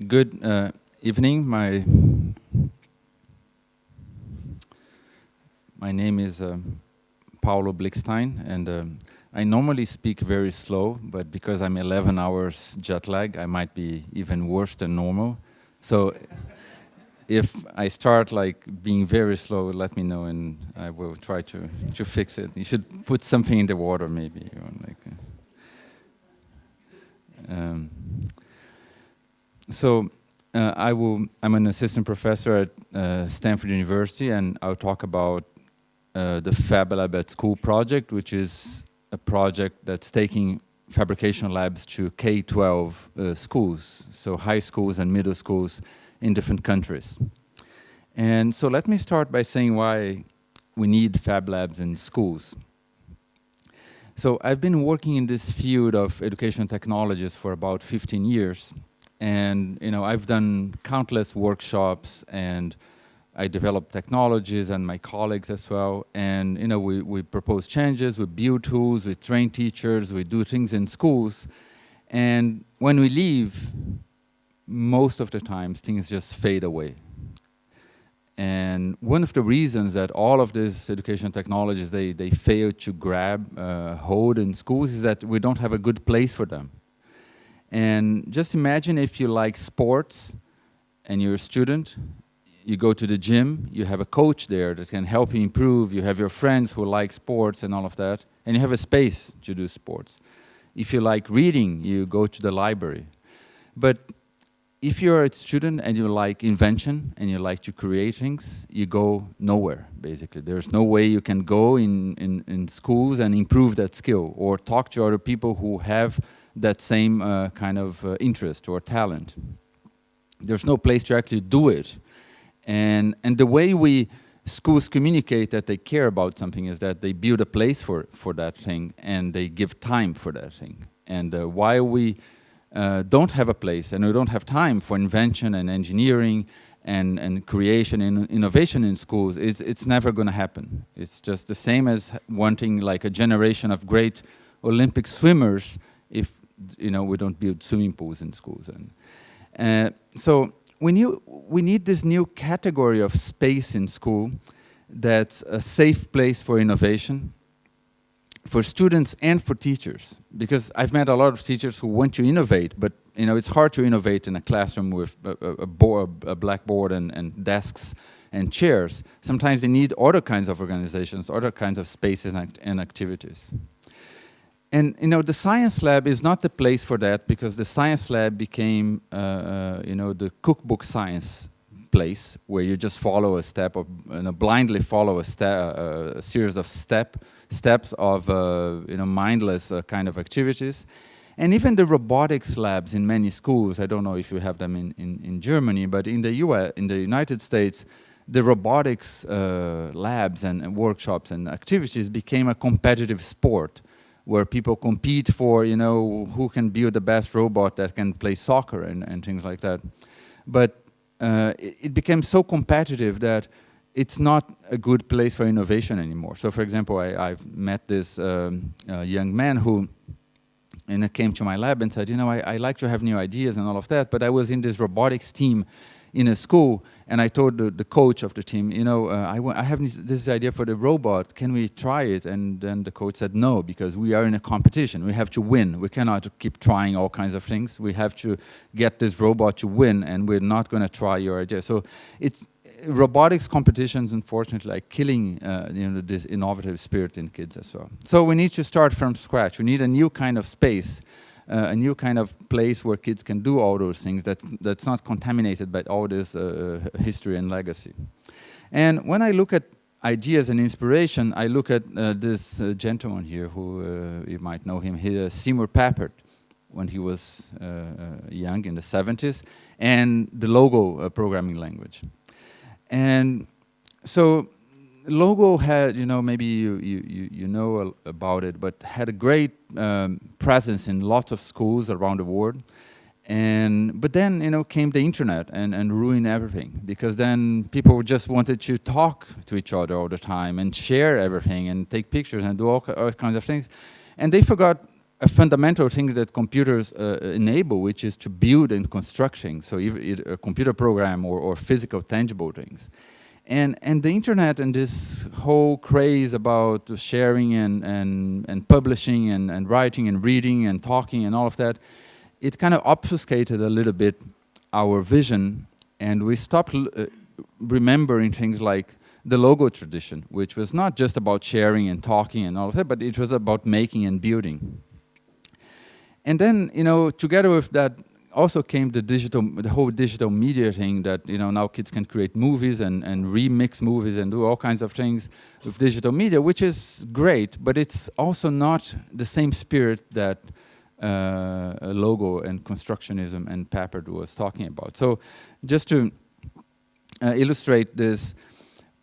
Good evening. My name is Paulo Blikstein, and I normally speak very slow, but because I'm 11 hours jet lag, I might be even worse than normal. So if I start like being very slow, let me know, and I will try to fix it. You should put something in the water, maybe. You know, like. So I'm an assistant professor at Stanford University, and I'll talk about the FabLab at School project, which is a project that's taking fabrication labs to K-12 schools, so high schools and middle schools in different countries. And so let me start by saying why we need Fab Labs in schools. So I've been working in this field of education technologies for about 15 years. And I've done countless workshops, and I develop technologies, and my colleagues as well. And we propose changes, we build tools, we train teachers, we do things in schools. And when we leave, most of the times things just fade away. And one of the reasons that all of these education technologies they fail to grab hold in schools is that we don't have a good place for them. And just imagine if you like sports and you're a student, you go to the gym, you have a coach there that can help you improve, you have your friends who like sports and all of that, and you have a space to do sports. If you like reading, you go to the library. But if you're a student and you like invention and you like to create things, you go nowhere, basically. There's no way you can go in schools and improve that skill or talk to other people who have that same kind of interest or talent. There's no place to actually do it. And the way schools communicate that they care about something is that they build a place for that thing, and they give time for that thing. And while we don't have a place and we don't have time for invention and engineering and creation and innovation in schools, it's never going to happen. It's just the same as wanting like a generation of great Olympic swimmers if we don't build swimming pools in schools. And so we need this new category of space in school that's a safe place for innovation, for students and for teachers. Because I've met a lot of teachers who want to innovate, but it's hard to innovate in a classroom with a blackboard and desks and chairs. Sometimes they need other kinds of organizations, other kinds of spaces and activities. And the science lab is not the place for that, because the science lab became the cookbook science place where you just follow a step of blindly follow a series of steps of mindless kind of activities. And even the robotics labs in many schools, I don't know if you have them in Germany, but in the United States, the robotics labs and workshops and activities became a competitive sport, where people compete for, who can build the best robot that can play soccer and things like that. But it became so competitive that it's not a good place for innovation anymore. So, for example, I've met this young man who came to my lab and said, I like to have new ideas and all of that, but I was in this robotics team in a school, and I told the coach of the team, I have this idea for the robot, can we try it? And then the coach said no, because we are in a competition, we have to win, we cannot keep trying all kinds of things, we have to get this robot to win, and we're not going to try your idea. So robotics competitions, unfortunately, are killing this innovative spirit in kids as well. So we need to start from scratch. We need a new kind of space, a new kind of place where kids can do all those things that's not contaminated by all this history and legacy. And when I look at ideas and inspiration, I look at this gentleman here who you might know him, Seymour Papert, when he was young in the 70s, and the Logo programming language. And so Logo had, maybe you know about it, but had a great presence in lots of schools around the world. But then, came the internet and ruined everything, because then people just wanted to talk to each other all the time and share everything and take pictures and do all kinds of things. And they forgot a fundamental thing that computers enable, which is to build and construct things. So a computer program or physical, tangible things. And the internet and this whole craze about sharing and publishing and writing and reading and talking and all of that, it kind of obfuscated a little bit our vision, and we stopped remembering things like the logo tradition, which was not just about sharing and talking and all of that, but it was about making and building. And then, you know, together with that also came the whole digital media thing that, you know, now kids can create movies and remix movies and do all kinds of things with digital media, which is great, but it's also not the same spirit that logo and constructionism and Papert was talking about. So just to illustrate this,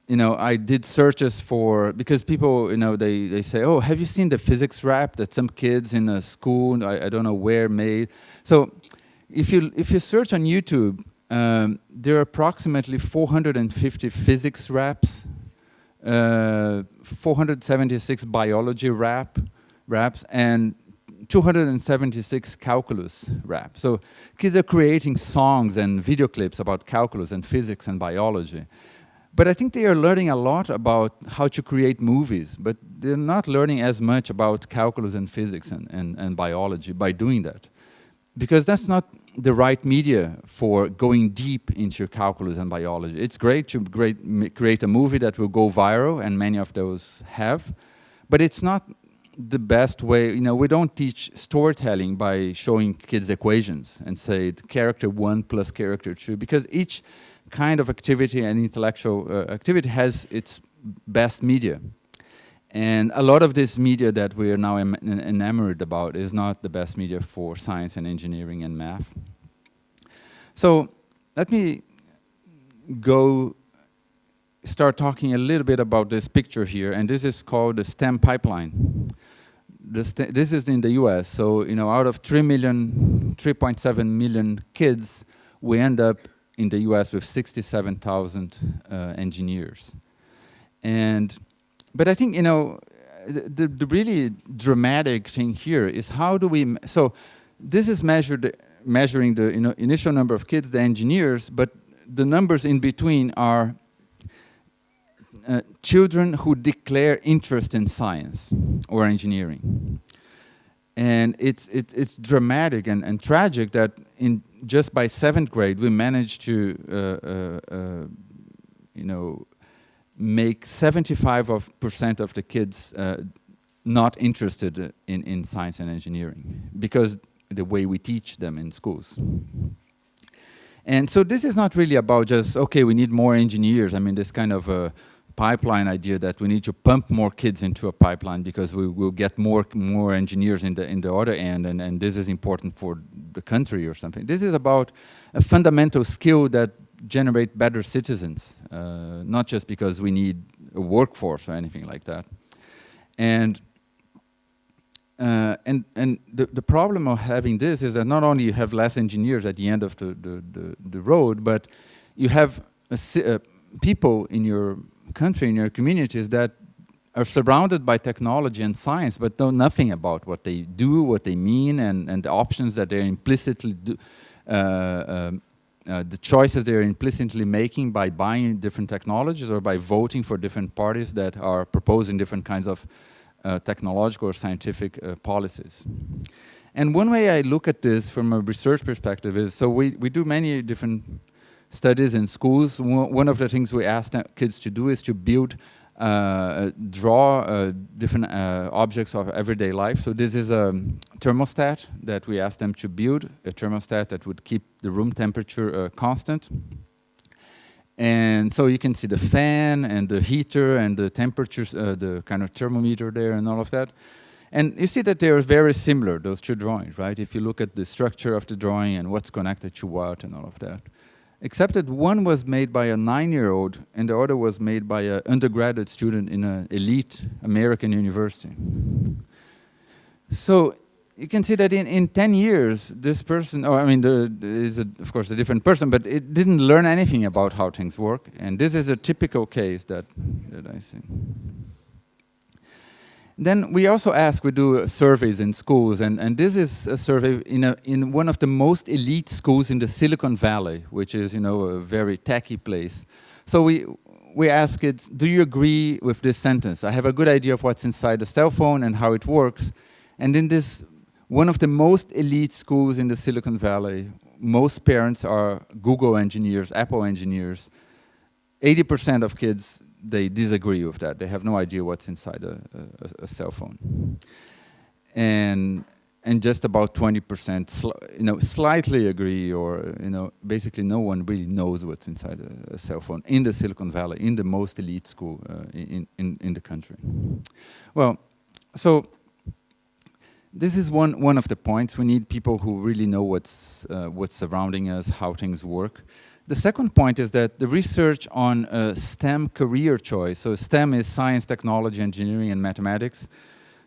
you know, I did searches for, because people, you know, they say, oh, have you seen the physics rap that some kids in a school, I don't know where, made? So if you search on YouTube, there are approximately 450 physics raps, 476 biology raps, and 276 calculus raps. So kids are creating songs and video clips about calculus and physics and biology. But I think they are learning a lot about how to create movies, but they're not learning as much about calculus and physics and biology by doing that. Because that's not the right media for going deep into calculus and biology. It's great to create a movie that will go viral, and many of those have, but it's not the best way. You know, we don't teach storytelling by showing kids equations and say character 1 plus character 2, because each kind of activity and intellectual activity has its best media. And a lot of this media that we are now enamored about is not the best media for science and engineering and math. So let me start talking a little bit about this picture here, and this is called the STEM pipeline. This is in the US, so, you know, out of 3.7 million kids, we end up in the US with 67,000 engineers. But I think, you know, the really dramatic thing here is how do we, so this is measuring the, you know, initial number of kids, the engineers, but the numbers in between are children who declare interest in science or engineering. And it's dramatic and tragic that just by 7th grade we managed to, you know, make 75% of the kids not interested in science and engineering because the way we teach them in schools. And so this is not really about just, okay, we need more engineers. I mean, this kind of a pipeline idea that we need to pump more kids into a pipeline because we will get more engineers in the other end, and this is important for the country or something. This is about a fundamental skill that generate better citizens, not just because we need a workforce or anything like that. And the problem of having this is that not only you have less engineers at the end of the road, but you have people in your country, in your communities that are surrounded by technology and science, but know nothing about what they do, what they mean, and the options that they're implicitly do, the choices they're implicitly making by buying different technologies or by voting for different parties that are proposing different kinds of technological or scientific policies. And one way I look at this from a research perspective is, so we do many different studies in schools. One of the things we ask kids to do is to build, draw different objects of everyday life. So this is a thermostat that we ask them to build, a thermostat that would keep the room temperature constant. And so you can see the fan and the heater and the temperatures, the kind of thermometer there and all of that. And you see that they are very similar, those two drawings, right? If you look at the structure of the drawing and what's connected to what and all of that. Except that one was made by a 9-year-old and the other was made by an undergraduate student in an elite American university. So you can see that in 10 years, this person, is of course a different person, but it didn't learn anything about how things work. And this is a typical case that I see. Then we also we do surveys in schools, and this is a survey in one of the most elite schools in the Silicon Valley, which is, you know, a very techy place. So we ask kids, do you agree with this sentence? I have a good idea of what's inside a cell phone and how it works. And in this, one of the most elite schools in the Silicon Valley, most parents are Google engineers, Apple engineers. 80% of kids, they disagree with that. They have no idea what's inside a cell phone. And just about 20% slightly agree, or basically no one really knows what's inside a cell phone in the Silicon Valley, in the most elite school in the country. Well, so this is one of the points. We need people who really know what's surrounding us, how things work. The second point is that the research on STEM career choice, so STEM is science, technology, engineering, and mathematics.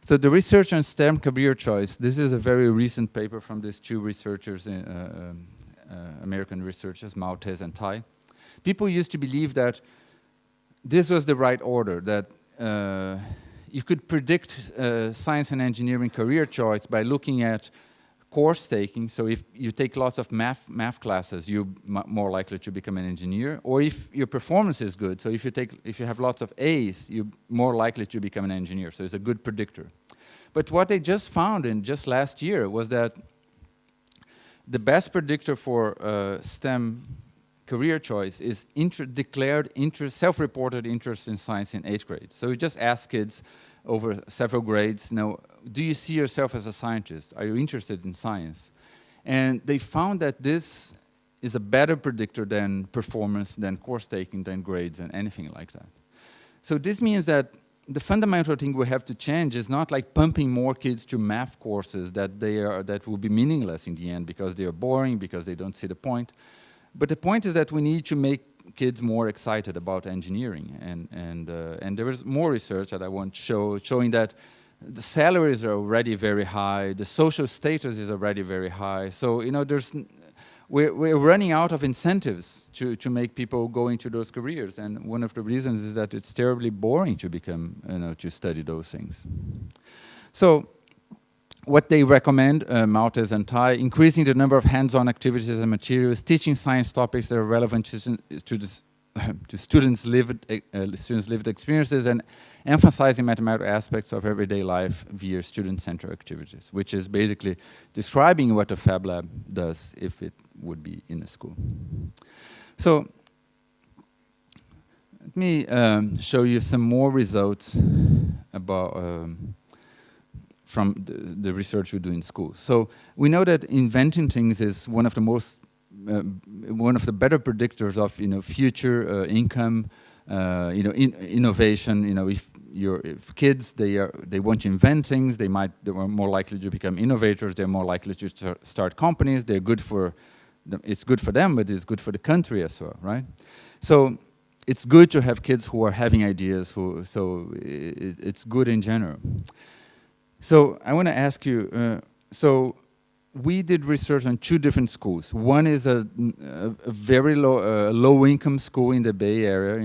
So the research on STEM career choice, this is a very recent paper from these two researchers, American researchers, Maltese and Thai. People used to believe that this was the right order, that you could predict science and engineering career choice by looking at course taking. So if you take lots of math classes, you're more likely to become an engineer. Or if your performance is good, so if you have lots of A's, you're more likely to become an engineer. So it's a good predictor. But what they just found in just last year was that the best predictor for STEM career choice is declared self-reported interest in science in 8th grade. So you just ask kids over several grades, do you see yourself as a scientist? Are you interested in science? And they found that this is a better predictor than performance, than course taking, than grades, and anything like that. So this means that the fundamental thing we have to change is not like pumping more kids to math courses that will be meaningless in the end because they are boring, because they don't see the point. But the point is that we need to make kids more excited about engineering, and there is more research that I want to show, showing that the salaries are already very high, the social status is already very high. So we're running out of incentives to make people go into those careers, and one of the reasons is that it's terribly boring to become to study those things. So what they recommend, Maltese and Thai, increasing the number of hands-on activities and materials, teaching science topics that are relevant to students' lived experiences, and emphasizing mathematical aspects of everyday life via student-centered activities, which is basically describing what a Fab Lab does if it would be in a school. So let me show you some more results about from the research we do in schools. So we know that inventing things is one of the better predictors of future income, innovation. If kids they want to invent things, they are more likely to become innovators. They're more likely to start companies. They're good for it's good for them, but it's good for the country as well, right? So it's good to have kids who are having ideas. So it's good in general. So I want to ask you, so we did research on 2 different schools. One is a very low-income school in the Bay Area,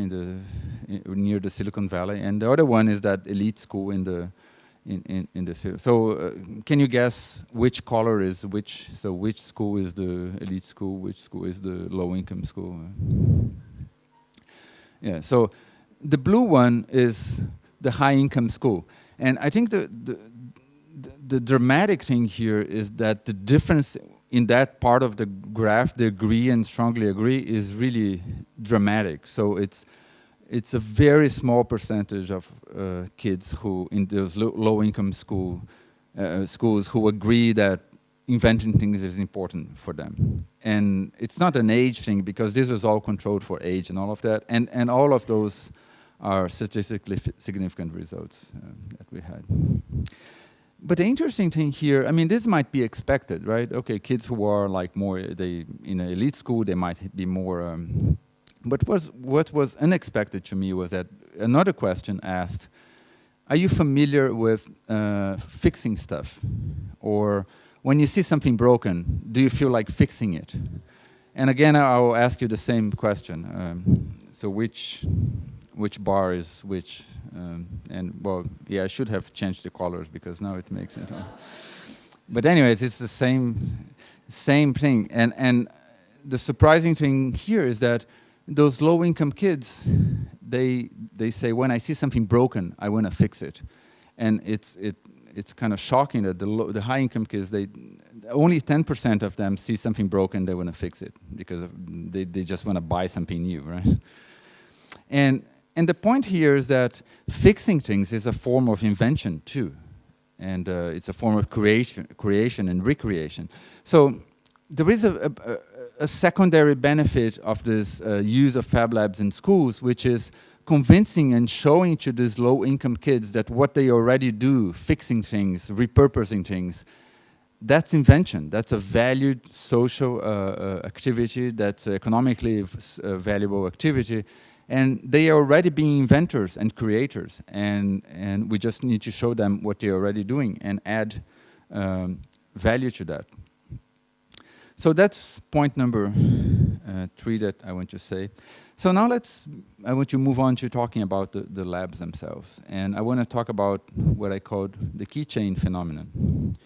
near the Silicon Valley, and the other one is that elite school in the city. So can you guess which color is which? So which school is the elite school? Which school is the low-income school? Yeah. So the blue one is the high-income school, and I think the dramatic thing here is that the difference in that part of the graph, the agree and strongly agree, is really dramatic. So it's a very small percentage of kids who in those low-income schools who agree that inventing things is important for them. And it's not an age thing, because this was all controlled for age and all of that, and all of those are statistically significant results that we had. But the interesting thing here, I mean, this might be expected, right? Okay, kids who are like more, in an elite school, they might be more. But what was unexpected to me was that another question asked, are you familiar with fixing stuff? Or when you see something broken, do you feel like fixing it? And again, I will ask you the same question. So which which bar is which. And well, yeah, I should have changed the colors because now it makes it. But anyways, it's the same thing. And the surprising thing here is that those low-income kids, they say, when I see something broken, I want to fix it. And it's kind of shocking that the high-income kids, only 10% of them see something broken, they want to fix it because they just want to buy something new, right? And the point here is that fixing things is a form of invention too, and it's a form of creation and recreation. So there is a secondary benefit of this use of Fab Labs in schools, which is convincing and showing to these low-income kids that what they already do, fixing things, repurposing things, that's invention. That's a valued social activity, that's economically valuable activity, and they are already being inventors and creators, and we just need to show them what they're already doing and add value to that. So that's point number 3 that I want to say. So now I want to move on to talking about the labs themselves. And I want to talk about what I called the keychain phenomenon.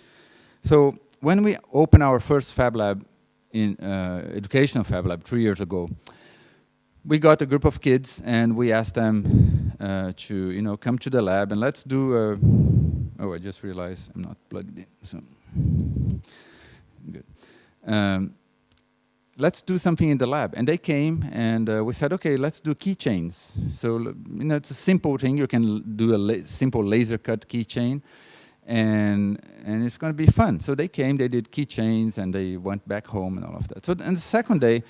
So when we opened our first Fab Lab, educational Fab Lab 3 years ago, we got a group of kids and we asked them to come to the lab and let's do oh, I just realized I'm not plugged in, so good. Let's do something in the lab. And they came and we said, okay, let's do keychains. So it's a simple thing. You can do a simple laser cut keychain and it's going to be fun. So they came, they did keychains and they went back home and all of that. So and the second day,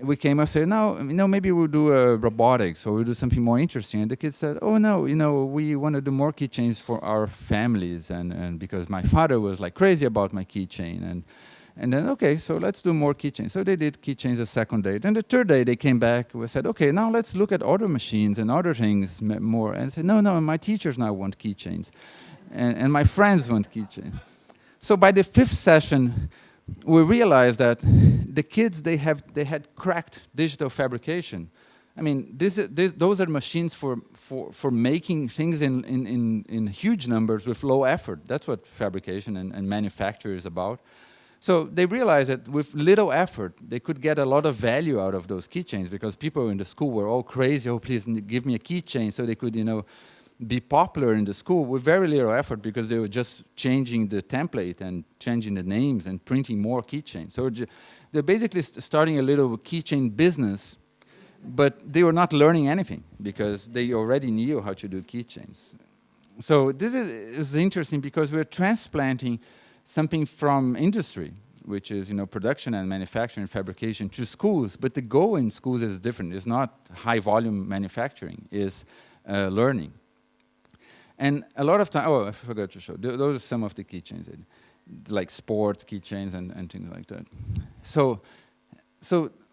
we came and said, no, maybe we'll do robotics or we'll do something more interesting. And the kids said, oh no, we want to do more keychains for our families and because my father was like crazy about my keychain. And then, okay, so let's do more keychains. So they did keychains the second day. Then the third day they came back, we said, okay, now let's look at other machines and other things more. And said, no, my teachers now want keychains. And my friends want keychains. So by the 5th session, we realized that the kids, they had cracked digital fabrication. I mean, those are machines for making things in huge numbers with low effort. That's what fabrication and manufacture is about. So they realized that with little effort, they could get a lot of value out of those keychains because people in the school were all crazy, oh, please give me a keychain, so they could, be popular in the school with very little effort because they were just changing the template and changing the names and printing more keychains. So they're basically starting a little keychain business, but they were not learning anything because they already knew how to do keychains. So this is interesting because we're transplanting something from industry, which is production and manufacturing, fabrication, to schools. But the goal in schools is different. It's not high volume manufacturing. It's learning. And a lot of time, oh, I forgot to show. Those are some of the keychains, like sports keychains and things like that. So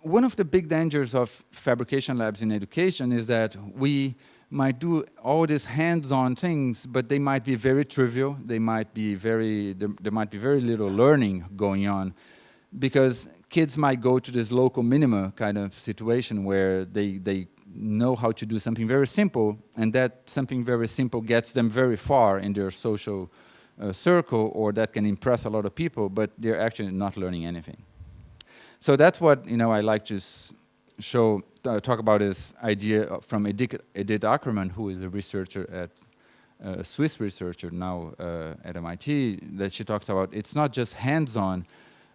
one of the big dangers of fabrication labs in education is that we might do all these hands-on things, but they might be very trivial. They might be there might be very little learning going on, because kids might go to this local minima kind of situation where they know how to do something very simple, and that something very simple gets them very far in their social circle, or that can impress a lot of people, but they're actually not learning anything. So that's what I like to talk about this idea from Edith Ackermann, who is a researcher a Swiss researcher now at MIT, that she talks about. It's not just hands-on,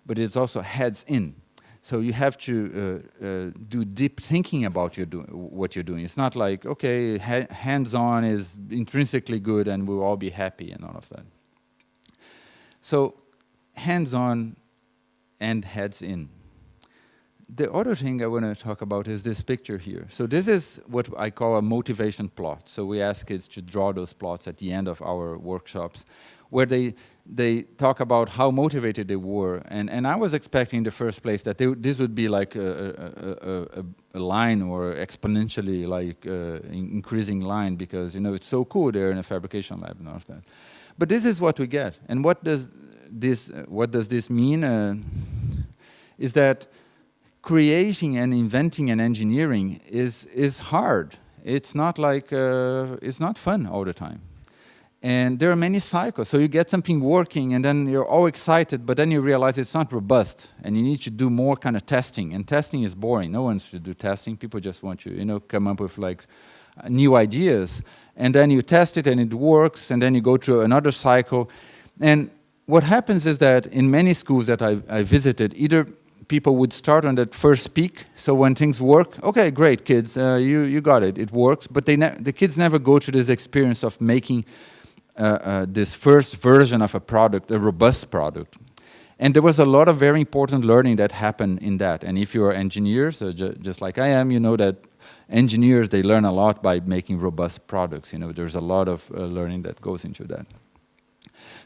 but it's also heads-in. So you have to do deep thinking about what you're doing. It's not like, okay, hands-on is intrinsically good and we'll all be happy and all of that. So hands-on and heads-in. The other thing I want to talk about is this picture here. So this is what I call a motivation plot. So we ask kids to draw those plots at the end of our workshops, where they talk about how motivated they were. And I was expecting in the first place that this would be like a line, or exponentially like increasing line, because it's so cool there in a fabrication lab and all of that. But this is what we get. And what does this mean? Is that creating and inventing and engineering is hard. it's not like, it's not fun all the time. And there are many cycles. So you get something working and then you're all excited, but then you realize it's not robust and you need to do more kind of testing. And testing is boring. No one should do testing. People just want to, you know, come up with like new ideas. And then you test it and it works, and then you go through another cycle. And what happens is that in many schools that I visited, either people would start on that first peak. So when things work, okay, great, kids, you got it, it works. But the kids never go through this experience of making this first version of a product, a robust product. And there was a lot of very important learning that happened in that. And if you're engineers, just like I am, you know that engineers, they learn a lot by making robust products. You know, there's a lot of learning that goes into that.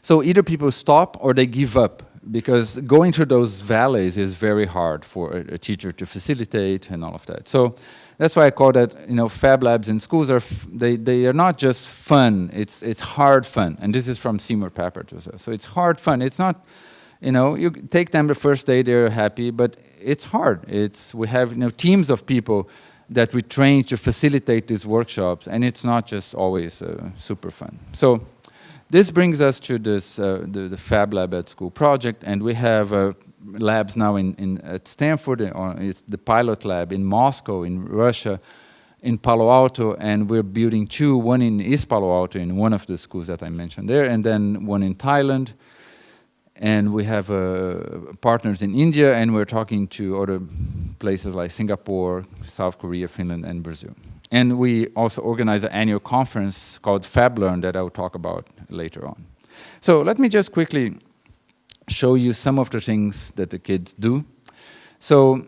So either people stop or they give up, because going through those valleys is very hard for a teacher to facilitate and all of that. So that's why I call that, you know, Fab Labs in schools are, they are not just fun, it's hard fun. And this is from Seymour Papert. So it's hard fun. It's not, you know, you take them the first day, they're happy, but it's hard. We have, you know, teams of people that we train to facilitate these workshops, and it's not just always super fun. So this brings us to this, the Fab Lab at School project, and we have labs now at Stanford, it's the pilot lab in Moscow, in Russia, in Palo Alto, and we're building two, one in East Palo Alto in one of the schools that I mentioned there, and then one in Thailand. And we have partners in India, and we're talking to other places like Singapore, South Korea, Finland, and Brazil. And we also organize an annual conference called FabLearn that I will talk about later on. So let me just quickly show you some of the things that the kids do. So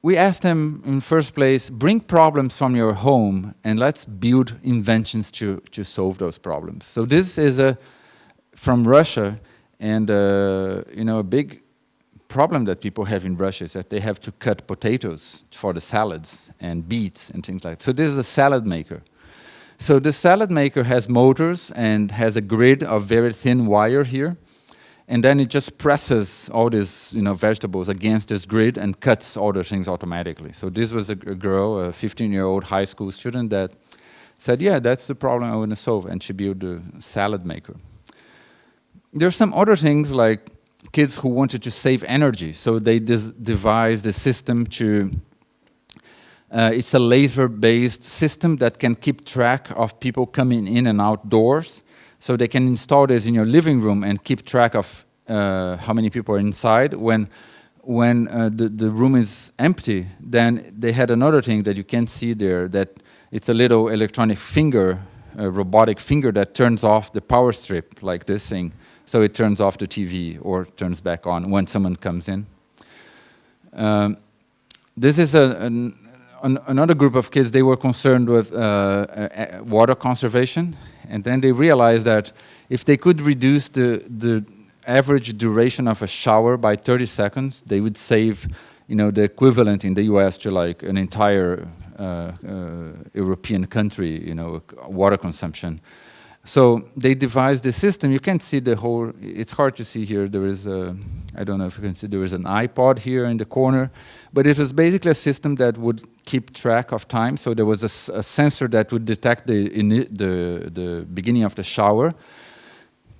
we asked them in first place, bring problems from your home and let's build inventions to solve those problems. So this is from Russia, and you know, a big problem that people have in Russia is that they have to cut potatoes for the salads and beets and things like that. So this is a salad maker. So the salad maker has motors and has a grid of very thin wire here. And then it just presses all these, you know, vegetables against this grid and cuts all the things automatically. So this was a girl, a 15-year-old high school student that said, yeah, that's the problem I want to solve. And she built a salad maker. There are some other things like kids who wanted to save energy. So they devised a system to, it's a laser-based system that can keep track of people coming in and outdoors. So they can install this in your living room and keep track of how many people are inside. When the room is empty, then they had another thing that you can see there, that it's a little electronic finger, a robotic finger that turns off the power strip, like this thing. So it turns off the TV or turns back on when someone comes in. This is another group of kids. They were concerned with water conservation, and then they realized that if they could reduce the average duration of a shower by 30 seconds, they would save, you know, the equivalent in the US to like an entire European country, you know, water consumption. So they devised this system. You can't see the whole, it's hard to see here. There is I don't know if you can see, there is an iPod here in the corner, but it was basically a system that would keep track of time. So there was a sensor that would detect the beginning of the shower,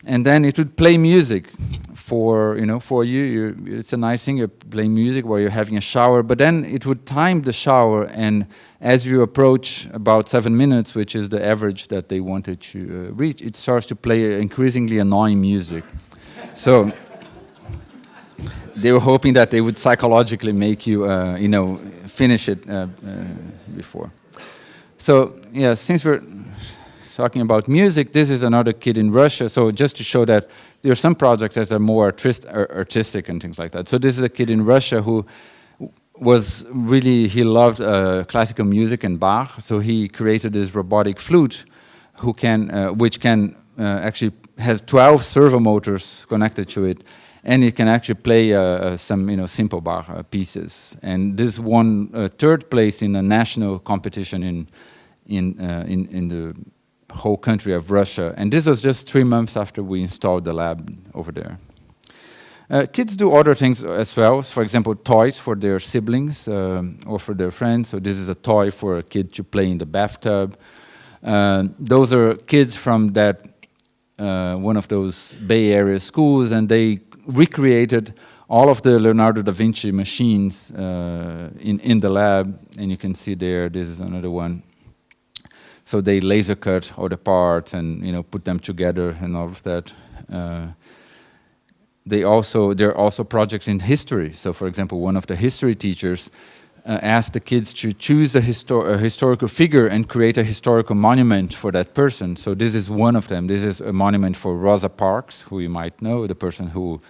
and then it would play music for, you know, for you. It's a nice thing, you play music while you're having a shower, but then it would time the shower, and as you approach about 7 minutes, which is the average that they wanted to reach, it starts to play increasingly annoying music. So they were hoping that they would psychologically make you, you know, finish it before. So yeah, since we're talking about music, this is another kid in Russia. So just to show that there are some projects that are more artistic and things like that. So this is a kid in Russia who was really, he loved classical music and Bach. So he created this robotic flute which can actually have 12 servo motors connected to it. And it can actually play some, you know, simple Bach pieces. And this won third place in a national competition in the whole country of Russia. And this was just 3 months after we installed the lab over there. Kids do other things as well. For example, toys for their siblings or for their friends. So this is a toy for a kid to play in the bathtub. Those are kids from that one of those Bay Area schools, and they recreated all of the Leonardo da Vinci machines in the lab, and you can see there, this is another one. So they laser cut all the parts and put them together and all of that. There are also projects in history. So for example, one of the history teachers asked the kids to choose a historical figure and create a historical monument for that person. So this is one of them. This is a monument for Rosa Parks, who you might know, the person who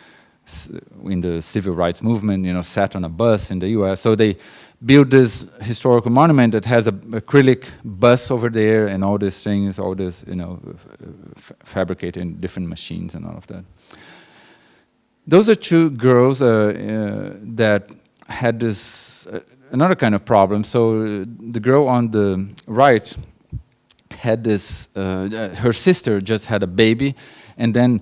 in the civil rights movement, sat on a bus in the US. So they built this historical monument that has an acrylic bus over there and all these things, all this, fabricated in different machines and all of that. Those are two girls that had this, another kind of problem. So the girl on the right had this, her sister just had a baby, and then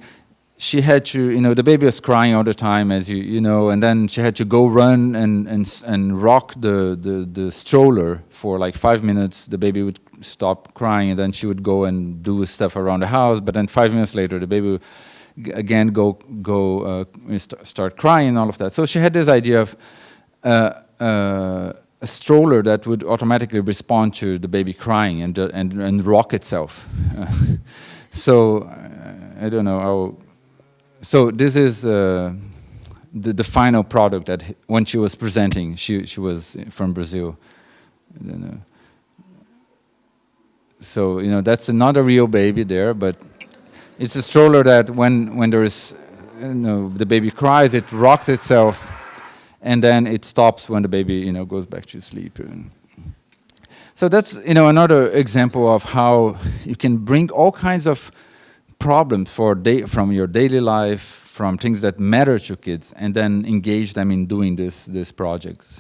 she had to, the baby was crying all the time, as you know, and then she had to go run and rock the stroller for like 5 minutes. The baby would stop crying, and then she would go and do stuff around the house. But then 5 minutes later, the baby would again start crying and all of that. So she had this idea of a stroller that would automatically respond to the baby crying and rock itself. So I don't know how. So this is the final product that when she was presenting, she was from Brazil. I don't know. So that's not a real baby there, but it's a stroller that when there is the baby cries, it rocks itself, and then it stops when the baby goes back to sleep. So that's another example of how you can bring all kinds of problems from your daily life, from things that matter to kids, and then engage them in doing these projects.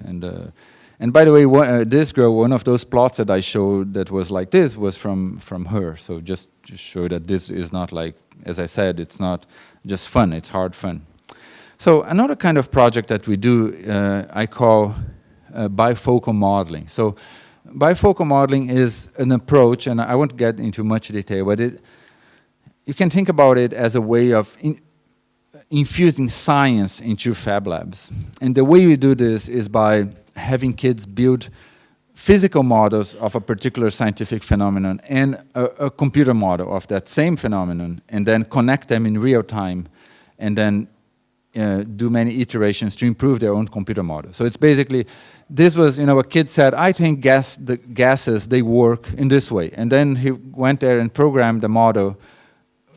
And by the way, this girl, one of those plots that I showed that was like this was from her. So just to show that this is not like, as I said, it's not just fun, it's hard fun. So another kind of project that we do, I call bifocal modeling. So bifocal modeling is an approach, and I won't get into much detail, but you can think about it as a way of infusing science into fab labs. And the way we do this is by having kids build physical models of a particular scientific phenomenon and a computer model of that same phenomenon, and then connect them in real time, and then do many iterations to improve their own computer model. So it's basically, this was, a kid said, I think the gases, they work in this way. And then he went there and programmed a model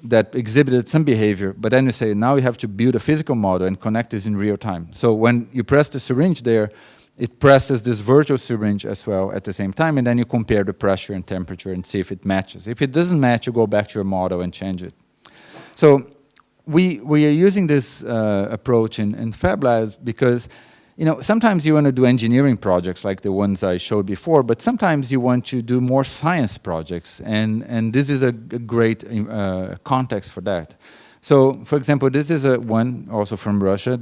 that exhibited some behavior, but then you say, now you have to build a physical model and connect this in real time. So when you press the syringe there, it presses this virtual syringe as well at the same time, and then you compare the pressure and temperature and see if it matches. If it doesn't match, you go back to your model and change it. So we are using this approach in Fab Labs because sometimes you want to do engineering projects like the ones I showed before, but sometimes you want to do more science projects, and this is a great context for that. So, for example, this is one also from Russia.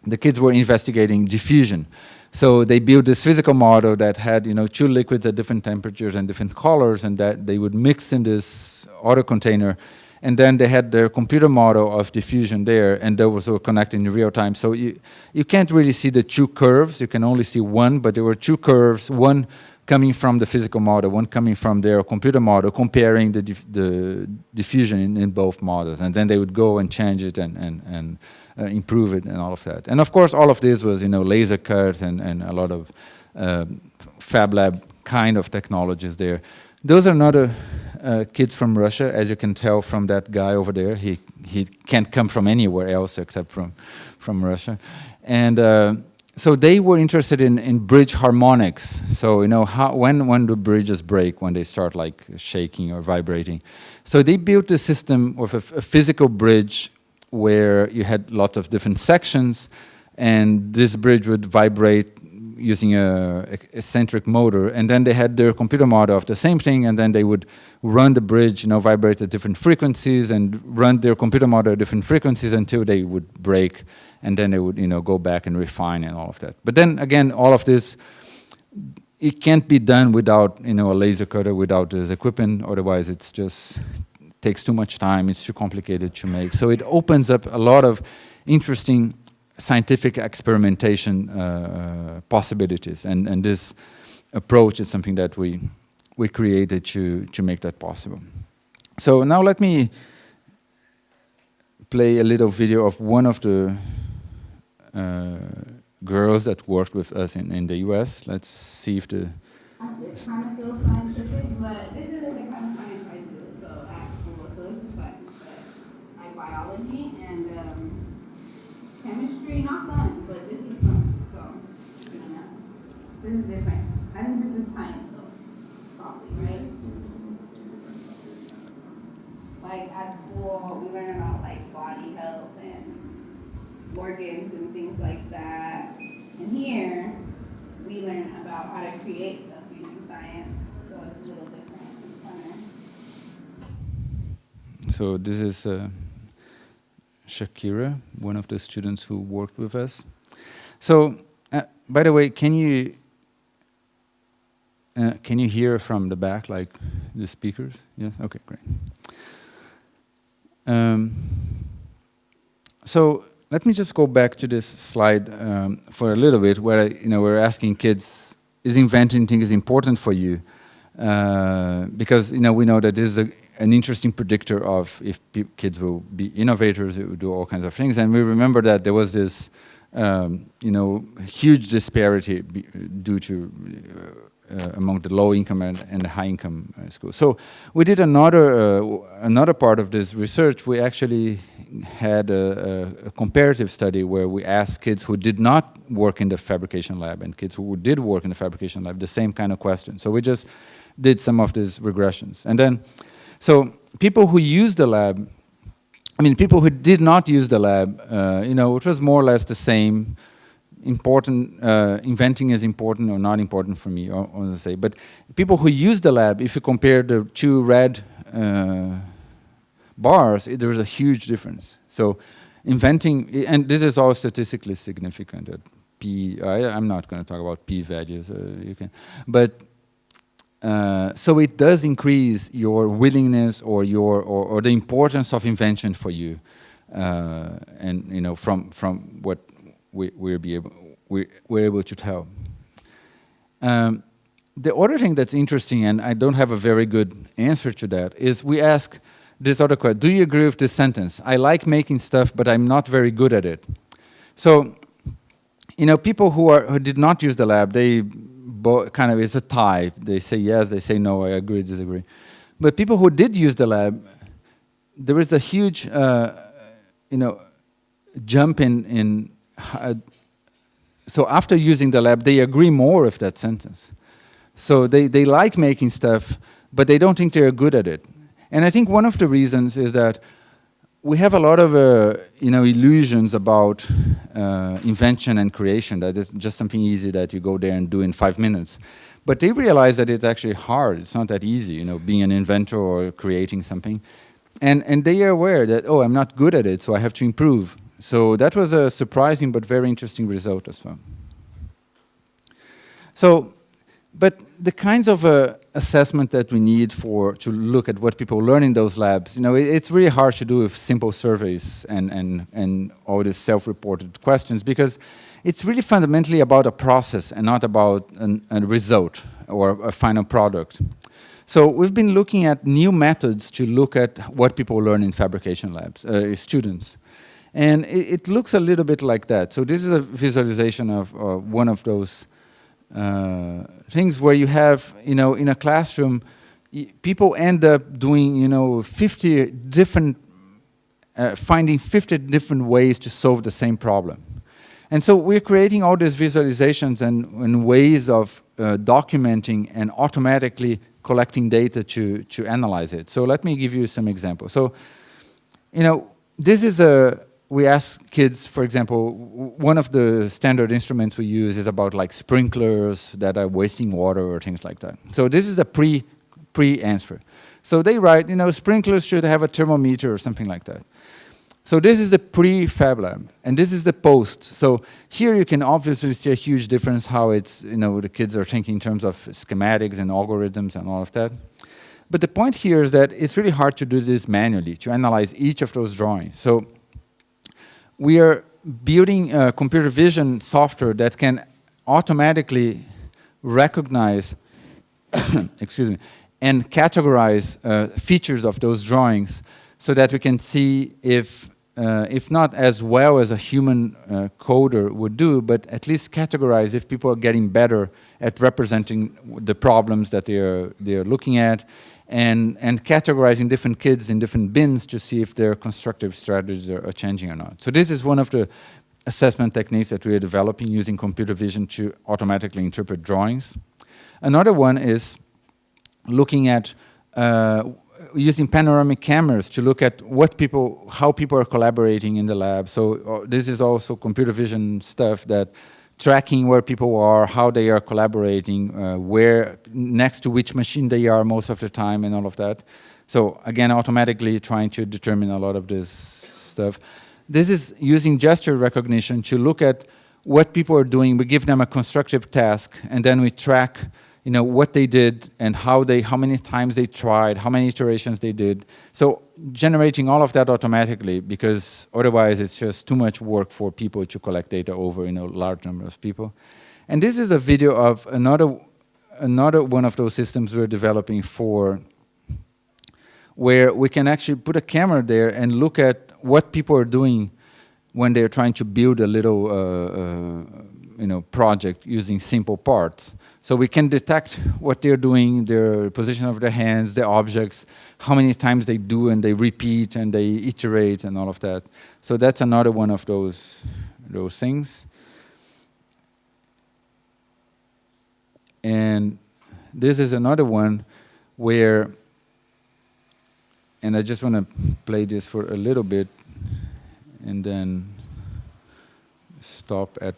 The kids were investigating diffusion. So they built this physical model that had two liquids at different temperatures and different colors, and that they would mix in this auto container. And then they had their computer model of diffusion there, and those were connected in real time. So you can't really see the two curves. You can only see one, but there were two curves, one coming from the physical model, one coming from their computer model, comparing the diffusion in both models. And then they would go and change it and improve it and all of that. And of course, all of this was laser cut and a lot of Fab Lab kind of technologies there. Those are not kids from Russia, as you can tell from that guy over there. He can't come from anywhere else except from Russia. And so they were interested in bridge harmonics. So when do bridges break, when they start like shaking or vibrating. So they built a system of a physical bridge where you had lots of different sections, and this bridge would vibrate using a eccentric motor, and then they had their computer model of the same thing, and then they would run the bridge, vibrate at different frequencies, and run their computer model at different frequencies until they would break, and then they would, go back and refine and all of that. But then again, all of this, it can't be done without, a laser cutter, without this equipment. Otherwise, it's just takes too much time. It's too complicated to make. So it opens up a lot of interesting scientific experimentation possibilities, and this approach is something that we created to make that possible. So now let me play a little video of one of the girls that worked with us in the US. Let's see if the... It's kind of feels scientific, but this isn't the kind of science I do. So actual, so this is science, but like biology and chemistry, not fun, but this is fun. So, this is different. I think this is science, though, probably, right? Like at school, we learn about like body health and organs and things like that. And here, we learn about how to create stuff using science, so it's a little different and funner. So this is Shakira, one of the students who worked with us. So, by the way, can you hear from the back, like the speakers? Yes. Okay, great. So let me just go back to this slide for a little bit, where we're asking kids, is inventing things important for you? Because we know that this is an interesting predictor of if kids will be innovators, it will do all kinds of things. And we remember that there was this huge disparity due to among the low income and the high income schools. So we did another part of this research. We actually had a comparative study where we asked kids who did not work in the fabrication lab and kids who did work in the fabrication lab the same kind of question. So we just did some of these regressions. And then, so people who used the lab, people who did not use the lab, it was more or less the same. Inventing is important or not important for me, or to say. But people who use the lab, if you compare the two red bars, there's a huge difference. So inventing, and this is all statistically significant. I'm not going to talk about p-values. You can, but so it does increase your willingness or or the importance of invention for you, and from what we're able to tell. The other thing that's interesting, and I don't have a very good answer to that, is we ask this other question: do you agree with this sentence? I like making stuff, but I'm not very good at it. So, people who did not use the lab, they kind of, it's a tie. They say yes, they say no, I agree, disagree. But people who did use the lab, there is a huge, jump in so after using the lab, they agree more with that sentence. So they like making stuff, but they don't think they're good at it. And I think one of the reasons is that we have a lot of illusions about invention and creation, that it's just something easy that you go there and do in 5 minutes. But they realize that it's actually hard. It's not that easy, being an inventor or creating something. And they are aware that, oh, I'm not good at it, so I have to improve. So that was a surprising but very interesting result as well. So, but the kinds of assessment that we need to look at what people learn in those labs, it's really hard to do with simple surveys and all these self-reported questions, because it's really fundamentally about a process and not about a result or a final product. So we've been looking at new methods to look at what people learn in fabrication labs, students. And it looks a little bit like that. So this is a visualization of one of those things where you have, in a classroom, people end up doing, 50 different, finding 50 different ways to solve the same problem. And so we're creating all these visualizations and ways of documenting and automatically collecting data to analyze it. So let me give you some examples. So, this is we ask kids, for example, one of the standard instruments we use is about like sprinklers that are wasting water or things like that. So this is a pre-answer. So they write, you know, sprinklers should have a thermometer or something like that. So this is the pre-Fab Lab, and this is the post. So here you can obviously see a huge difference how it's, you know, the kids are thinking in terms of schematics and algorithms and all of that. But the point here is that it's really hard to do this manually, to analyze each of those drawings. So we are building a computer vision software that can automatically recognize, excuse me, and categorize features of those drawings so that we can see if not as well as a human coder would do, but at least categorize if people are getting better at representing the problems that they're looking at, and categorizing different kids in different bins to see if their constructive strategies are changing or not. So this is one of the assessment techniques that we are developing using computer vision to automatically interpret drawings. Another one is looking at using panoramic cameras to look at how people are collaborating in the lab. So this is also computer vision stuff that tracking where people are, how they are collaborating, where next to which machine they are most of the time, and all of that. So again, automatically trying to determine a lot of this stuff. This is using gesture recognition to look at what people are doing. We give them a constructive task, and then we track, you know, what they did and how many times they tried, how many iterations they did. So generating all of that automatically, because otherwise it's just too much work for people to collect data over, you know, large number of people. And this is a video of another one of those systems we're developing where we can actually put a camera there and look at what people are doing when they're trying to build a little you know, project using simple parts. So we can detect what they're doing, their position of their hands, their objects, how many times they do and they repeat and they iterate and all of that. So that's another one of those things. And this is another one where, and I just want to play this for a little bit and then stop at,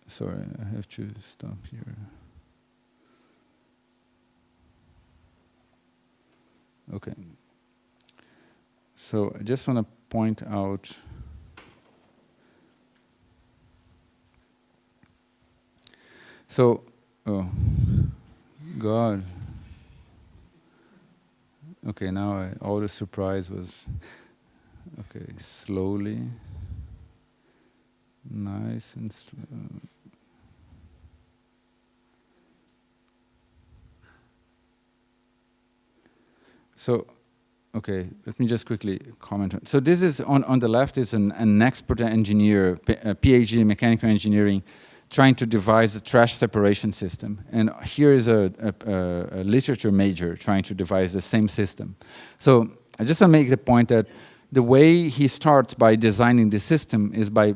sorry, I have to stop here. Okay. So I just want to point out so, oh, God. Okay, now all the surprise was, okay, slowly. Nice and slow. So, okay, let me just quickly comment on. So this is on the left is an expert engineer, a PhD in mechanical engineering, trying to devise a trash separation system. And here is a literature major trying to devise the same system. So I just want to make the point that the way he starts by designing the system is by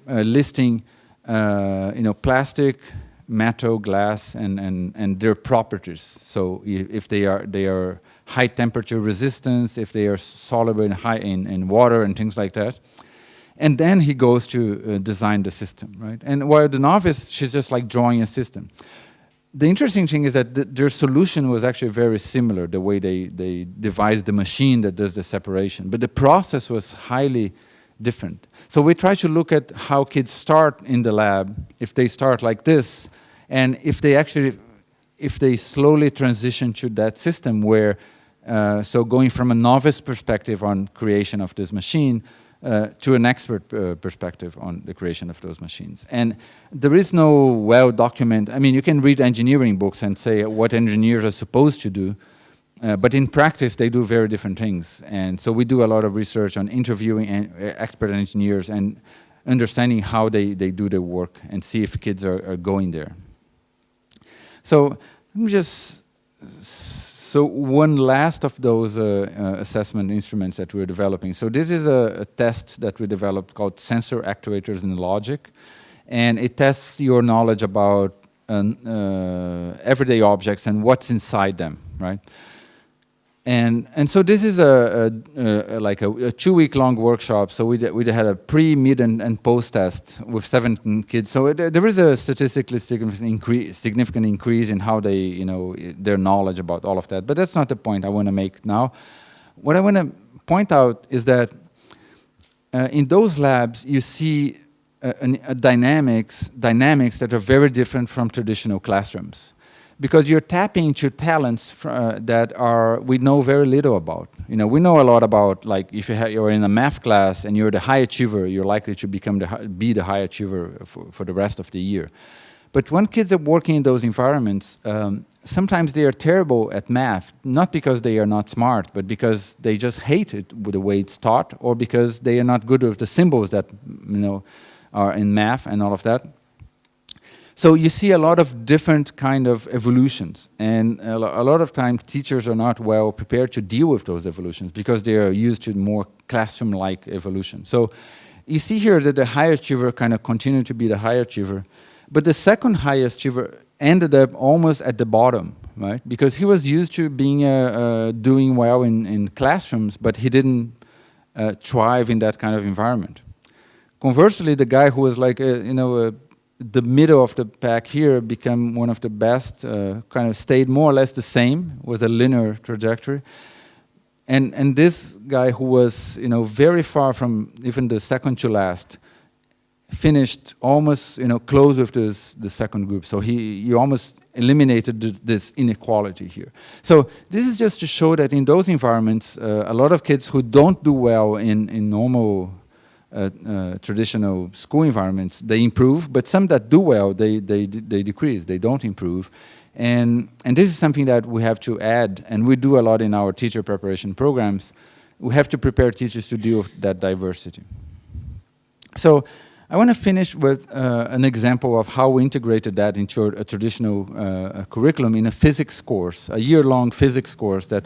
listing, you know, plastic, metal, glass, and their properties. So if they are high temperature resistance, if they are soluble in water and things like that. And then he goes to design the system, right? And while the novice, she's just like drawing a system. The interesting thing is that their solution was actually very similar, the way they devised the machine that does the separation. But the process was highly different. So we try to look at how kids start in the lab, if they start like this, and if they slowly transition to that system where, so going from a novice perspective on creation of this machine, to an expert perspective on the creation of those machines. And there is no well-documented, I mean, you can read engineering books and say what engineers are supposed to do, but in practice, they do very different things. And so we do a lot of research on interviewing expert engineers and understanding how they do their work and see if kids are going there. So let me just, so one last of those assessment instruments that we're developing. So this is a test that we developed called Sensor Actuators in Logic. And it tests your knowledge about everyday objects and what's inside them, right? And so this is like a 2-week-long workshop. So we had a pre, mid, and post test with 17 kids. So there is a statistically significant increase in how they, you know, their knowledge about all of that. But that's not the point I want to make now. What I want to point out is that in those labs you see dynamics that are very different from traditional classrooms. Because you're tapping into talents that we know very little about. You know, we know a lot about, like, if you're in a math class and you're the high achiever, you're likely to be the high achiever for the rest of the year. But when kids are working in those environments, sometimes they are terrible at math, not because they are not smart, but because they just hate it with the way it's taught, or because they are not good with the symbols that, you know, are in math and all of that. So you see a lot of different kind of evolutions, and a lot of times teachers are not well prepared to deal with those evolutions because they are used to more classroom-like evolution. So you see here that the high achiever kind of continued to be the high achiever, but the second highest achiever ended up almost at the bottom, right? Because he was used to being doing well in classrooms, but he didn't thrive in that kind of environment. Conversely, the guy who was like, you know, the middle of the pack here became one of the best, kind of stayed more or less the same with a linear trajectory. And this guy who was, you know, very far from even the second to last, finished almost, you know, close with the second group. So you almost eliminated this inequality here. So this is just to show that in those environments, a lot of kids who don't do well in normal traditional school environments, they improve, but some that do well, they decrease, they don't improve. And this is something that we have to add, and we do a lot in our teacher preparation programs. We have to prepare teachers to deal with that diversity. So I want to finish with an example of how we integrated that into a traditional curriculum in a physics course, a year-long physics course that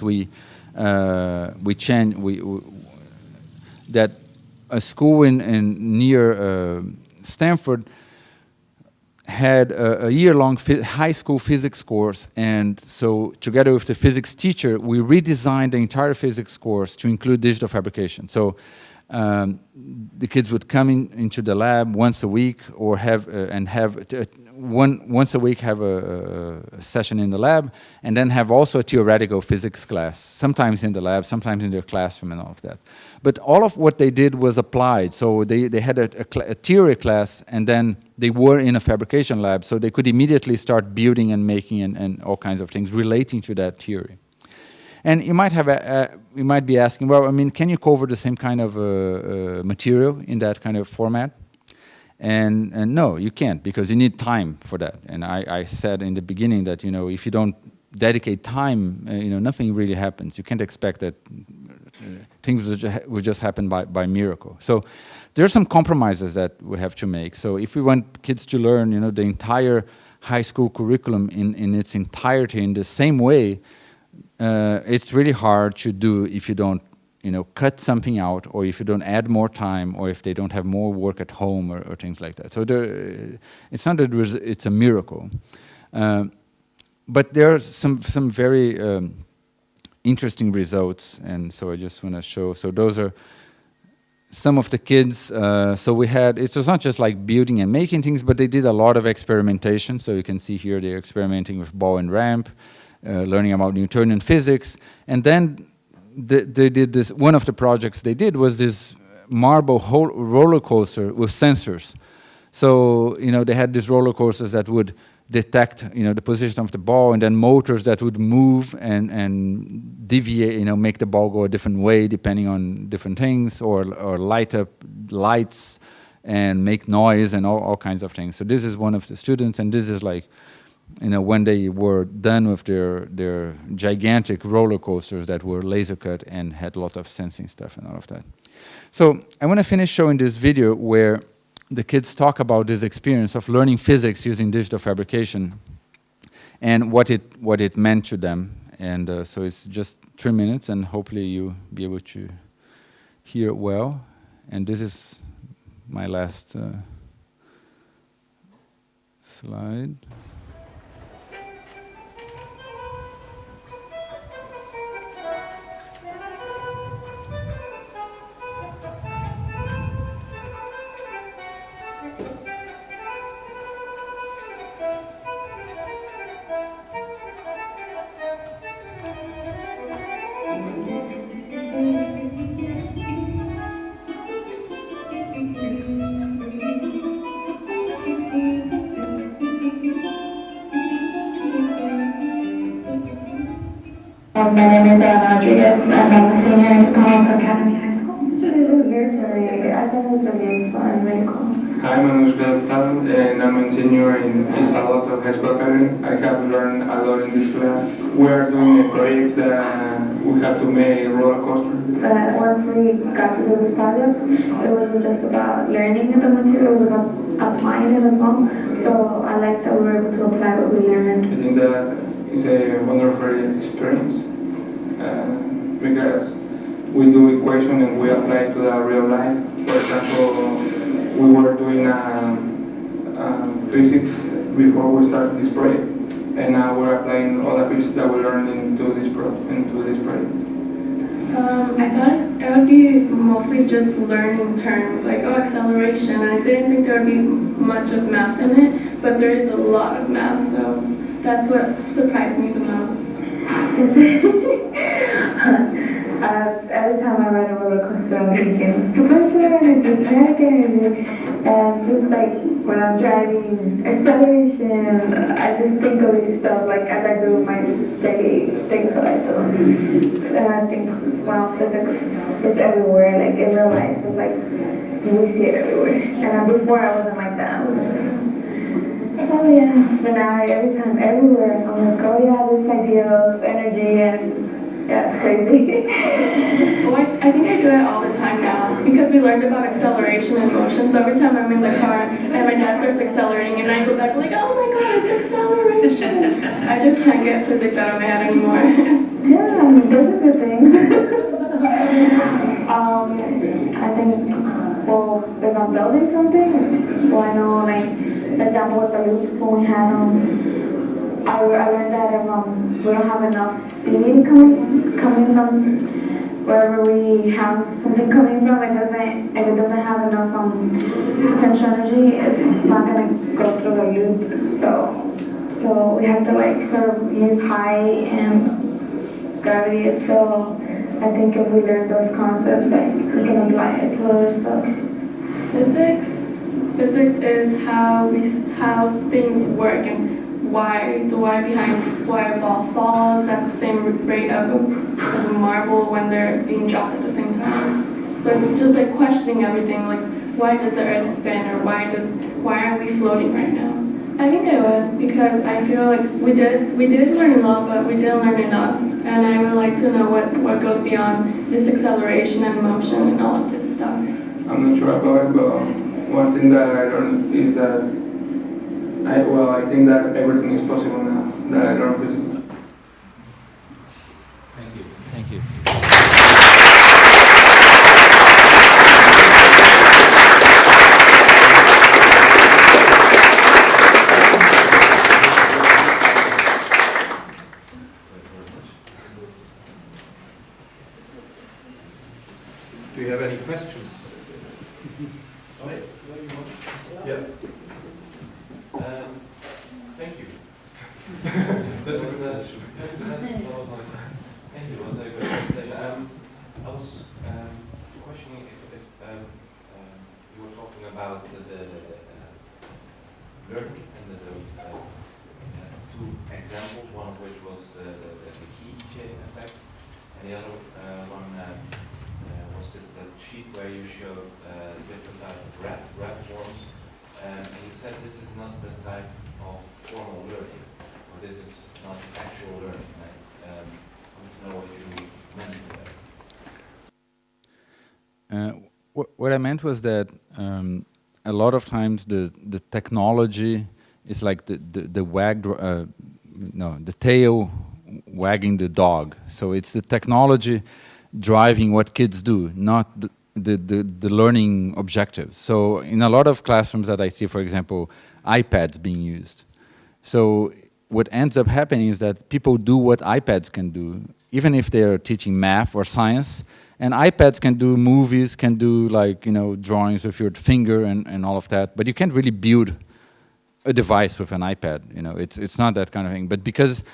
that a school near Stanford had a year-long high school physics course, and so together with the physics teacher, we redesigned the entire physics course to include digital fabrication. So the kids would come into the lab once a week, or once a week have a session in the lab, and then have also a theoretical physics class, sometimes in the lab, sometimes in their classroom and all of that. But all of what they did was applied. So they had a theory class, and then they were in a fabrication lab, so they could immediately start building and making and all kinds of things relating to that theory. And you might be asking, well, I mean, can you cover the same kind of material in that kind of format? And no, you can't, because you need time for that. And I said in the beginning that, you know, if you don't dedicate time, you know, nothing really happens. You can't expect that things will just happen by miracle. So there are some compromises that we have to make. So if we want kids to learn, you know, the entire high school curriculum in its entirety in the same way, it's really hard to do if you don't, you know, cut something out, or if you don't add more time, or if they don't have more work at home, or things like that. So it's not that it's a miracle, but there are some very interesting results, and so I just want to show. So those are some of the kids. So we had, it was not just like building and making things, but they did a lot of experimentation. So you can see here they're experimenting with ball and ramp, learning about Newtonian physics, and then they did this. One of the projects they did was this marble roller coaster with sensors. So, you know, they had these roller coasters that would detect, you know, the position of the ball, and then motors that would move and deviate, you know, make the ball go a different way depending on different things, or light up lights and make noise and all kinds of things. So this is one of the students, and this is like, you know, when they were done with their gigantic roller coasters that were laser cut and had a lot of sensing stuff and all of that. So I want to finish showing this video where the kids talk about this experience of learning physics using digital fabrication and what it meant to them. And so it's just 3 minutes, and hopefully you'll be able to hear it well. And this is my last slide. My name is Elena Rodriguez, and I'm a senior in Spalto Academy High School. So it was very, I thought it was really fun, really cool. Hi, my name is Blikstein, and I'm a senior in Paulo High School Academy. I have learned a lot in this class. We are doing a project that we have to make a roller coaster. But once we got to do this project, it wasn't just about learning the material, it was about applying it as well. So I like that we were able to apply what we learned. I think that is a wonderful experience because we do equation and we apply it to the real life. For example, we were doing physics before we started this project, and now we're applying all the physics that we learned into this project. I thought it would be mostly just learning terms like acceleration. I didn't think there would be much of math in it, but there is a lot of math, so that's what surprised me the most. Every time I ride a roller coaster, I'm thinking potential energy, kinetic energy, and just like when I'm driving, acceleration, I just think of these stuff like as I do my daily things that I do. And I think, wow, physics is everywhere, like in real life, it's like we see it everywhere. And before I wasn't like that, I was just, oh yeah, but now every time, everywhere, I'm like, oh yeah, this idea of energy and yeah, it's crazy. Well, I think I do it all the time now because we learned about acceleration and motion. So every time I'm in the car and my dad starts accelerating and I go back like, oh my god, it's acceleration. I just can't get physics out of my head anymore. Yeah, I mean, those are good things. I think, well, if I'm building something, well, I know, like, for example, with the loops, when we had I learned that if we don't have enough speed coming from wherever we have something coming from, if it doesn't have enough potential energy, it's not gonna go through the loop. So we have to like sort of use high and gravity. So I think if we learn those concepts, like we can apply it to other stuff. Physics is how things work and the why behind why a ball falls at the same rate of a marble when they're being dropped at the same time. So it's just like questioning everything, like why does the earth spin or why are we floating right now? I think I would because I feel like we did learn a lot, but we didn't learn enough, and I would like to know what goes beyond this acceleration and motion and all of this stuff. I'm not sure about it, but one thing that I learned is that I think that everything is possible now that I learned physics. Thank you. Thank you. Do you have any questions? Yeah. Thank you. That's a good question. Thank you. It was a good presentation. I was questioning if you were talking about the learning and the two examples, one of which was the key chain effect, and the other one was the sheet where you showed different types of rep forms, and you said this is not the type of formal learning, or this is not actual learning. I want to know what you meant by that. What I meant was that a lot of times the technology is like the tail wagging the dog. So it's the technology driving what kids do, not the learning objectives. So in a lot of classrooms that I see, for example, iPads being used. So what ends up happening is that people do what iPads can do, even if they're teaching math or science. And iPads can do movies, can do drawings with your finger and all of that. But you can't really build a device with an iPad. It's not that kind of thing. But because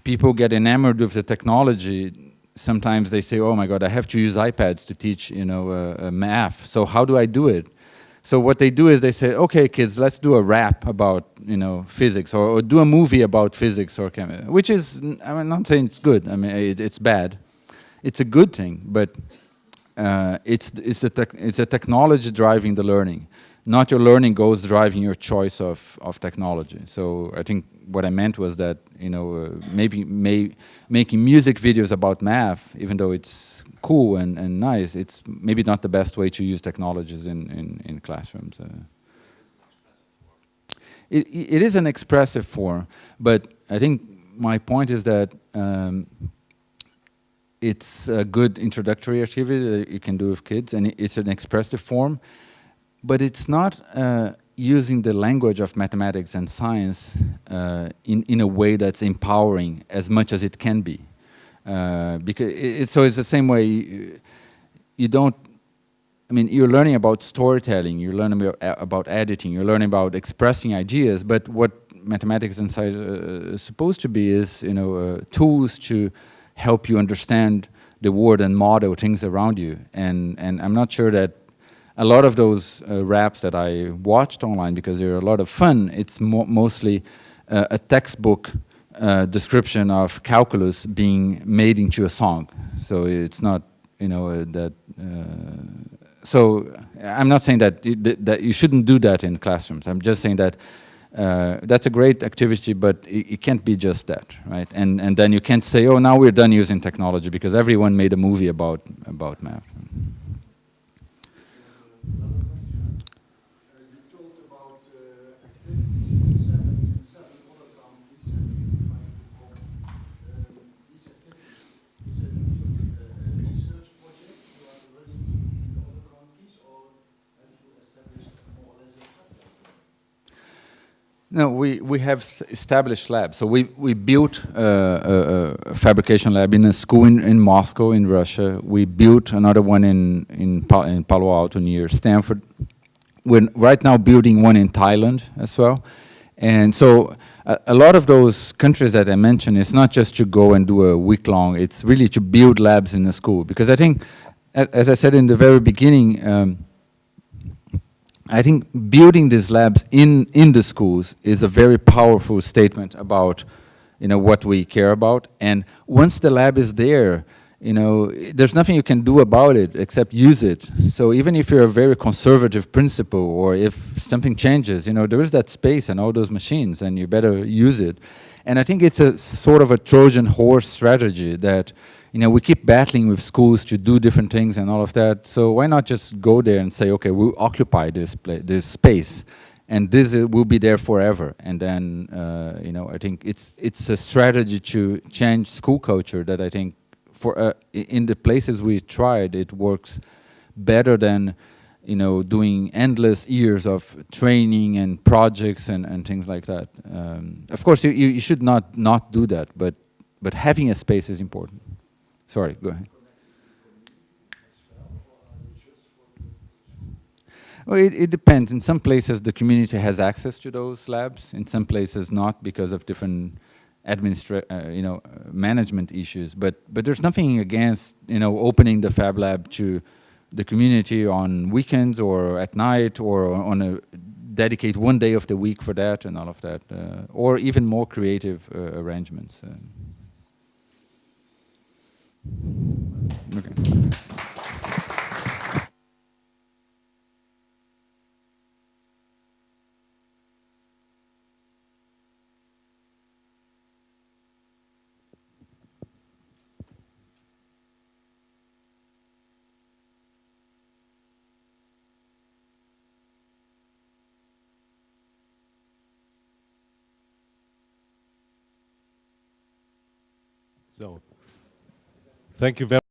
people get enamored with the technology, sometimes they say, oh my God, I have to use iPads to teach math. So how do I do it? So what they do is they say, okay, kids, let's do a rap about, you know, physics, or do a movie about physics or chemistry, which is, I'm not saying it's good. I mean, it's bad. It's a good thing, but it's a technology driving the learning, not your learning goals driving your choice of technology. So I think what I meant was that, you know, making music videos about math, even though it's cool and nice, it's maybe not the best way to use technologies in classrooms. It is an expressive form, but I think my point is that it's a good introductory activity that you can do with kids, and it's an expressive form, but it's not using the language of mathematics and science in a way that's empowering as much as it can be. Because so it's the same way you don't, I mean, you're learning about storytelling, you're learning about editing, you're learning about expressing ideas, but what mathematics and science is supposed to be is, you know, tools to help you understand the world and model things around you. And I'm not sure that a lot of those raps that I watched online, because they're a lot of fun, it's mostly a textbook description of calculus being made into a song. So it's not, you know, that. So I'm not saying that that you shouldn't do that in classrooms. I'm just saying that that's a great activity, but it can't be just that, right? And then you can't say, oh, now we're done using technology because everyone made a movie about math. No, we have established labs. So we built a fabrication lab in a school in Moscow, in Russia. We built another one in Palo Alto near Stanford. We're right now building one in Thailand as well. And so a lot of those countries that I mentioned, it's not just to go and do a week long, it's really to build labs in the school. Because I think, as I said in the very beginning, I think building these labs in the schools is a very powerful statement about, you know, what we care about. And once the lab is there, you know, there's nothing you can do about it except use it. So even if you're a very conservative principal, or if something changes, you know, there is that space and all those machines, and you better use it. And I think it's a sort of a Trojan horse strategy that, you know, we keep battling with schools to do different things and all of that. So why not just go there and say, okay, we'll occupy this space, and this will be there forever. And then, you know, I think it's a strategy to change school culture that I think for in the places we tried, it works better than, you know, doing endless years of training and projects and things like that. Of course, you should not do that, but having a space is important. Sorry, go ahead. Well, it depends. In some places, the community has access to those labs. In some places, not, because of different management issues. But there's nothing against, you know, opening the Fab Lab to the community on weekends or at night, or on a dedicate one day of the week for that and all of that, or even more creative arrangements. Okay. So, thank you very